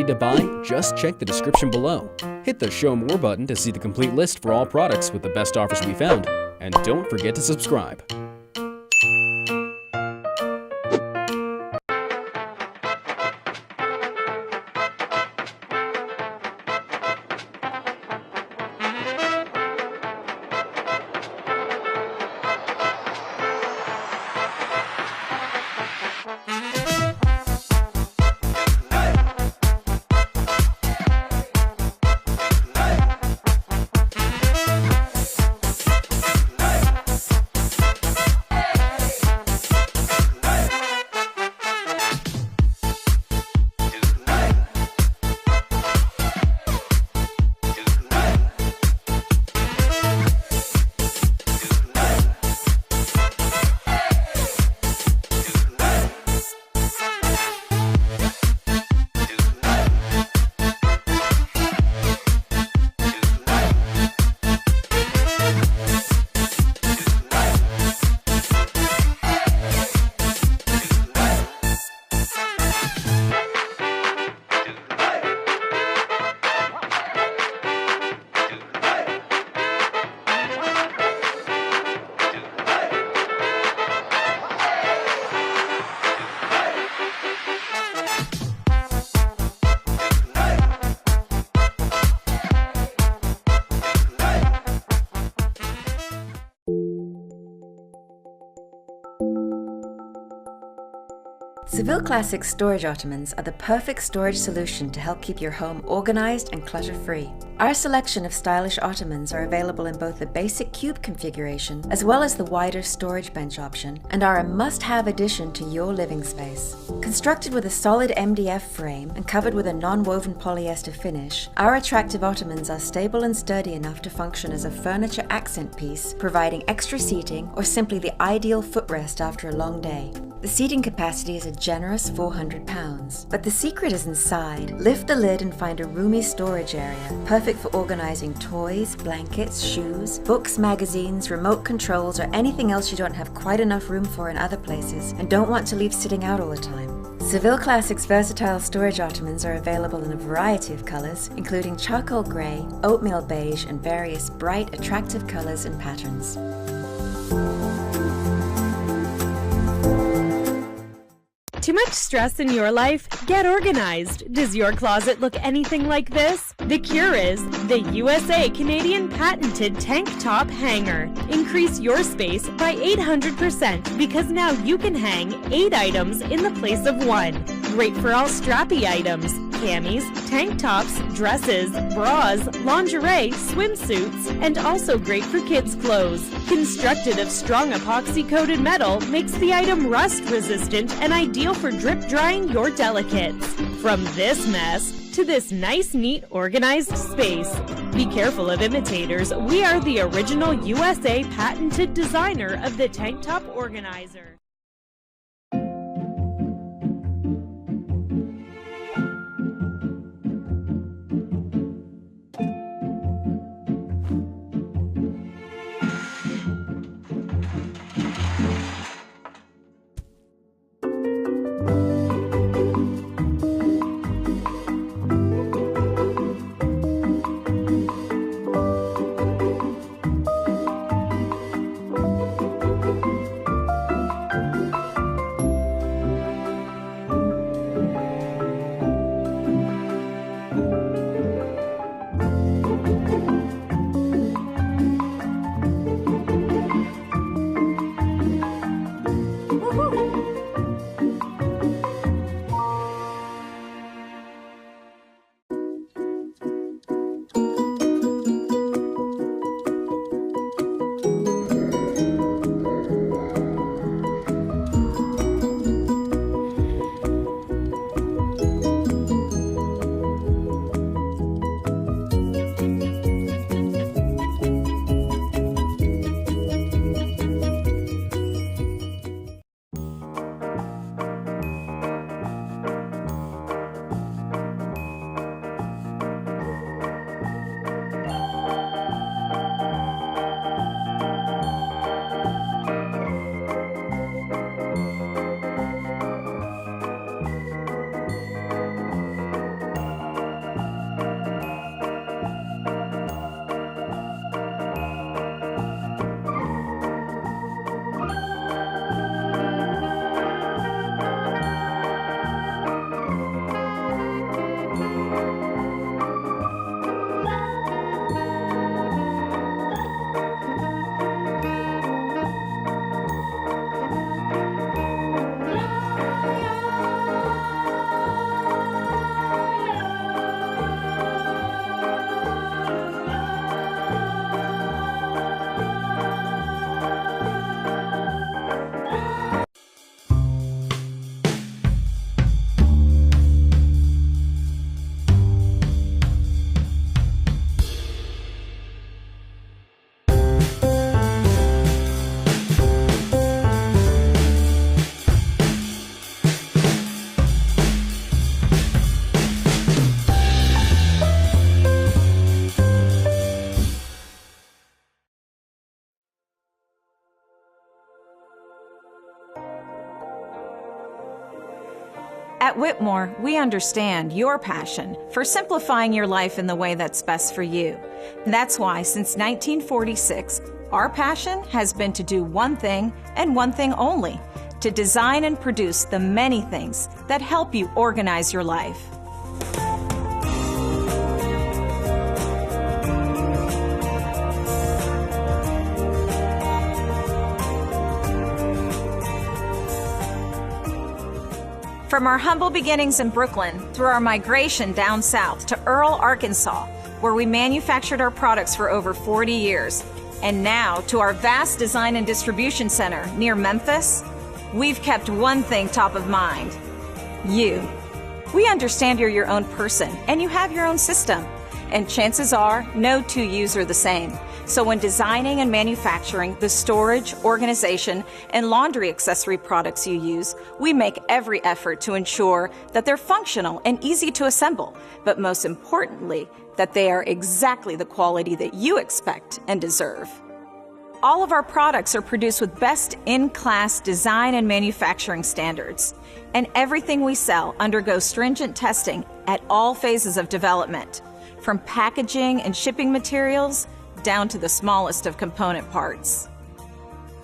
to buy? Just check the description below. Hit the Show More button to see the complete list for all products with the best offers we found. And don't forget to subscribe. Seville Classic storage ottomans are the perfect storage solution to help keep your home organized and clutter-free. Our selection of stylish ottomans are available in both the basic cube configuration as well as the wider storage bench option, and are a must-have addition to your living space. Constructed with a solid MDF frame and covered with a non-woven polyester finish, our attractive ottomans are stable and sturdy enough to function as a furniture accent piece, providing extra seating or simply the ideal footrest after a long day. The seating capacity is a generous 400 pounds. But the secret is inside. Lift the lid and find a roomy storage area, perfect for organizing toys, blankets, shoes, books, magazines, remote controls, or anything else you don't have quite enough room for in other places and don't want to leave sitting out all the time. Seville Classic's versatile storage ottomans are available in a variety of colors, including charcoal gray, oatmeal beige, and various bright, attractive colors and patterns. Too much stress in your life? Get organized. Does your closet look anything like this? The cure is the USA Canadian patented tank top hanger. Increase your space by 800% because now you can hang 8 items in the place of 1. Great for all strappy items, camis, tank tops, dresses, bras, lingerie, swimsuits, and also great for kids' clothes. Constructed of strong epoxy-coated metal makes the item rust-resistant and ideal for drip drying your delicates. From this mess to this nice, neat, organized space. Be careful of imitators. We are the original USA patented designer of the tank top organizer. At Whitmor, we understand your passion for simplifying your life in the way that's best for you. That's why, since 1946, our passion has been to do one thing and one thing only, to design and produce the many things that help you organize your life. From our humble beginnings in Brooklyn, through our migration down south to Earle, Arkansas, where we manufactured our products for over 40 years, and now to our vast design and distribution center near Memphis, we've kept one thing top of mind: you. We understand you're your own person and you have your own system, and chances are no two yous are the same. So when designing and manufacturing the storage, organization, and laundry accessory products you use, we make every effort to ensure that they're functional and easy to assemble, but most importantly, that they are exactly the quality that you expect and deserve. All of our products are produced with best-in-class design and manufacturing standards, and everything we sell undergoes stringent testing at all phases of development, from packaging and shipping materials down to the smallest of component parts.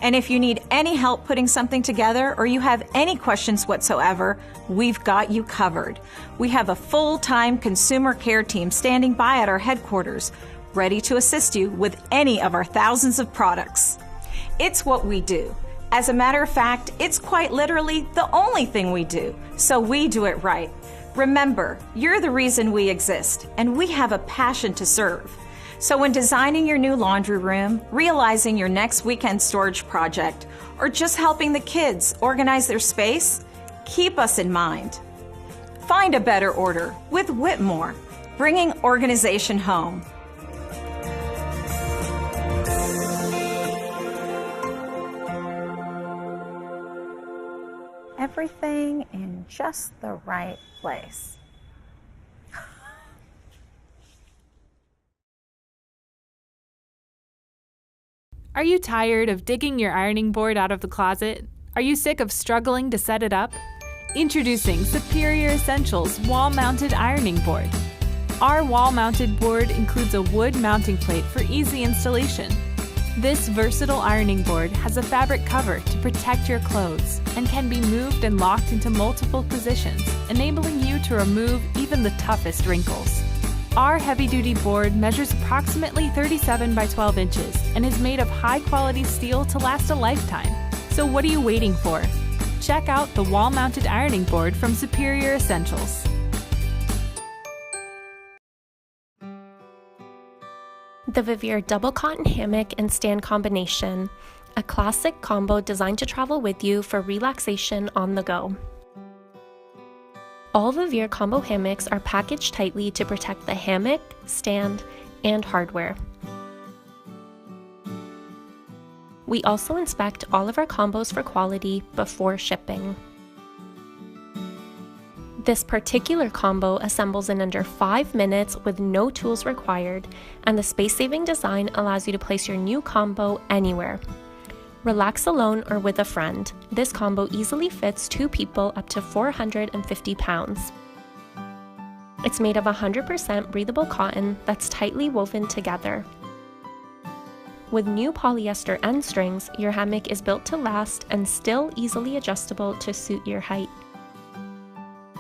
And if you need any help putting something together or you have any questions whatsoever, we've got you covered. We have a full-time consumer care team standing by at our headquarters, ready to assist you with any of our thousands of products. It's what we do. As a matter of fact, it's quite literally the only thing we do, so we do it right. Remember, you're the reason we exist, and we have a passion to serve. So when designing your new laundry room, realizing your next weekend storage project, or just helping the kids organize their space, keep us in mind. Find a better order with Whitmor, bringing organization home. Everything in just the right place. Are you tired of digging your ironing board out of the closet? Are you sick of struggling to set it up? Introducing Superior Essentials Wall-Mounted Ironing Board. Our wall-mounted board includes a wood mounting plate for easy installation. This versatile ironing board has a fabric cover to protect your clothes and can be moved and locked into multiple positions, enabling you to remove even the toughest wrinkles. Our heavy-duty board measures approximately 37 by 12 inches and is made of high-quality steel to last a lifetime. So what are you waiting for? Check out the wall-mounted ironing board from Superior Essentials. The Vivier Double Cotton Hammock and Stand Combination, a classic combo designed to travel with you for relaxation on the go. All Vivier combo hammocks are packaged tightly to protect the hammock, stand, and hardware. We also inspect all of our combos for quality before shipping. This particular combo assembles in under 5 minutes with no tools required, and the space-saving design allows you to place your new combo anywhere. Relax alone or with a friend. This combo easily fits 2 people up to 450 pounds. It's made of 100% breathable cotton that's tightly woven together. With new polyester end strings, your hammock is built to last and still easily adjustable to suit your height.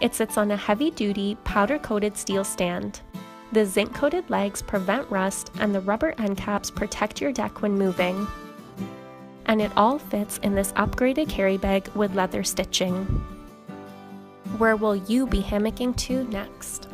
It sits on a heavy-duty, powder-coated steel stand. The zinc-coated legs prevent rust, and the rubber end caps protect your deck when moving. And it all fits in this upgraded carry bag with leather stitching. Where will you be hammocking to next?